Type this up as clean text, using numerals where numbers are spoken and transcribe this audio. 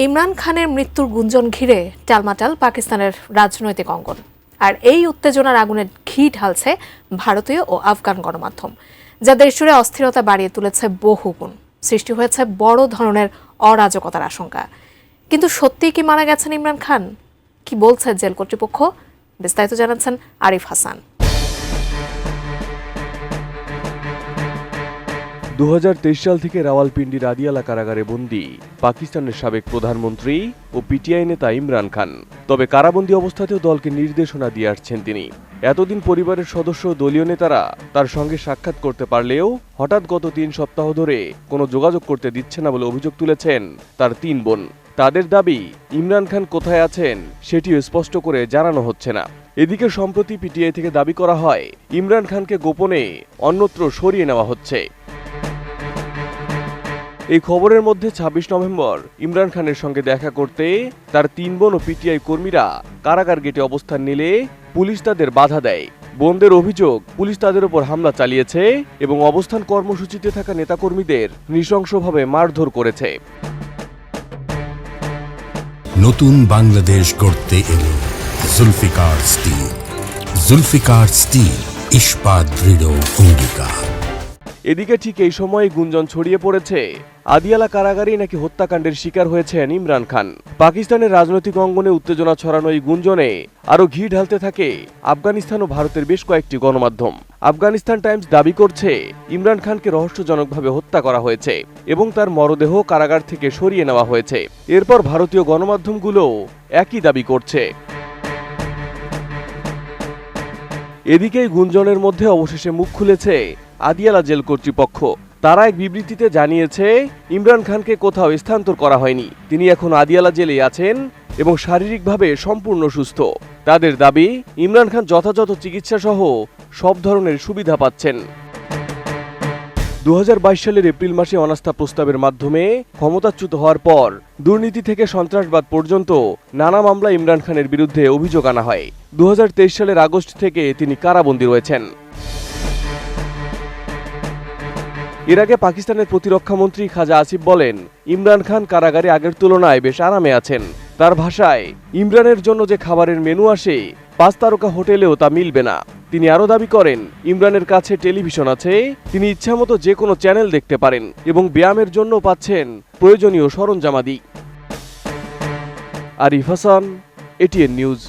ইমরান খানের মৃত্যুর গুঞ্জন ঘিরে টালমাটাল পাকিস্তানের রাজনৈতিক অঙ্গন। আর এই উত্তেজনার আগুনে ঘি ঢালছে ভারতীয় ও আফগান গণমাধ্যম, যা দেশজুড়ে অস্থিরতা বাড়িয়ে তুলেছে বহুগুণ। সৃষ্টি হয়েছে বড় ধরনের অরাজকতার আশঙ্কা। কিন্তু সত্যিই কি মারা গেছেন ইমরান খান? কি বলছে জেল কর্তৃপক্ষ? বিস্তারিত জানাচ্ছেন আরিফ হাসান। 2023 সাল থেকে রাওয়ালপিন্ডির আদিয়ালা কারাগারে বন্দী পাকিস্তানের সাবেক প্রধানমন্ত্রী ও পিটিআই নেতা ইমরান খান। তবে কারাবন্দী অবস্থাতেও দলকে নির্দেশনা দিয়ে আসছেন তিনি। এতদিন পরিবারের সদস্য ও দলীয় নেতারা তার সঙ্গে সাক্ষাৎ করতে পারলেও হঠাৎ গত 3 সপ্তাহ ধরে কোনো যোগাযোগ করতে দিচ্ছে না বলে অভিযোগ তুলেছেন তার 3 বোন। তাদের দাবি, ইমরান খান কোথায় আছেন সেটিও স্পষ্ট করে জানানো হচ্ছে না। এদিকে সম্প্রতি পিটিআই থেকে দাবি করা হয় ইমরান খানকে গোপনে অন্যত্র সরিয়ে নেওয়া হচ্ছে। এই খবরের মধ্যে 26 নভেম্বর ইমরান খানের সঙ্গে দেখা করতে তার 3 বোন ও পিটিআই কর্মীরা কারাগার গেটে অবস্থান নিলে পুলিশ তাদের বাধা দেয়। বোনদের অভিযোগ, পুলিশ তাদের উপর হামলা চালিয়েছে এবং অবস্থান কর্মসূচিতে থাকা নেতাকর্মীদের নৃশংসভাবে মারধর করেছে। নতুন বাংলাদেশ গড়তে এলো জুলফিকার স্টিল। জুলফিকার স্টিল, ইস্পাত দৃঢ় অঙ্গীকার। এদিকে ঠিক এই সময় গুঞ্জন ছড়িয়ে পড়েছে আদিয়ালা কারাগারেই নাকি হত্যাকাণ্ডের শিকার হয়েছেন ইমরান খান। পাকিস্তানের রাজনৈতিক অঙ্গনে উত্তেজনা ছড়ানো এই গুঞ্জনে আরও ঘি ঢালতে থাকে আফগানিস্তান ও ভারতের বেশ কয়েকটি গণমাধ্যম। আফগানিস্তান টাইমস দাবি করছে ইমরান খানকে রহস্যজনকভাবে হত্যা করা হয়েছে এবং তার মরদেহ কারাগার থেকে সরিয়ে নেওয়া হয়েছে। এরপর ভারতীয় গণমাধ্যমগুলো একই দাবি করছে। এদিকে গুঞ্জনের মধ্যে অবশেষে মুখ খুলেছে আদিয়ালা জেল কর্তৃপক্ষ। তারা এক বিবৃতিতে জানিয়েছে ইমরান খানকে কোথাও স্থানান্তর করা হয়নি, তিনি এখন আদিয়ালা জেলেই আছেন এবং শারীরিকভাবে সম্পূর্ণ সুস্থ। তাদের দাবি, ইমরান খান যথাযথ চিকিৎসা সহ সব ধরনের সুবিধা পাচ্ছেন। 2022 সালের এপ্রিল মাসে অনাস্থা প্রস্তাবের মাধ্যমে ক্ষমতাচ্যুত হওয়ার পর দুর্নীতি থেকে সন্ত্রাসবাদ পর্যন্ত নানা মামলা ইমরান খানের বিরুদ্ধে অভিযোগ আনা হয়। 2023 সালের আগস্ট থেকে তিনি কারাবন্দী রয়েছেন। এর আগে পাকিস্তানের প্রতিরক্ষামন্ত্রী খাজা আসিফ বলেন, ইমরান খান কারাগারে আগের তুলনায় বেশ আরামে আছেন। তার ভাষায়, ইমরানের জন্য যে খাবারের মেনু আসে 5 তারকা হোটেলেও তা মিলবে না। তিনি আরও দাবি করেন, ইমরানের কাছে টেলিভিশন আছে, তিনি ইচ্ছামতো যে কোনো চ্যানেল দেখতে পারেন এবং ব্যায়ামের জন্য পাচ্ছেন প্রয়োজনীয় সরঞ্জামাদি। Arif Hasan, ATN news.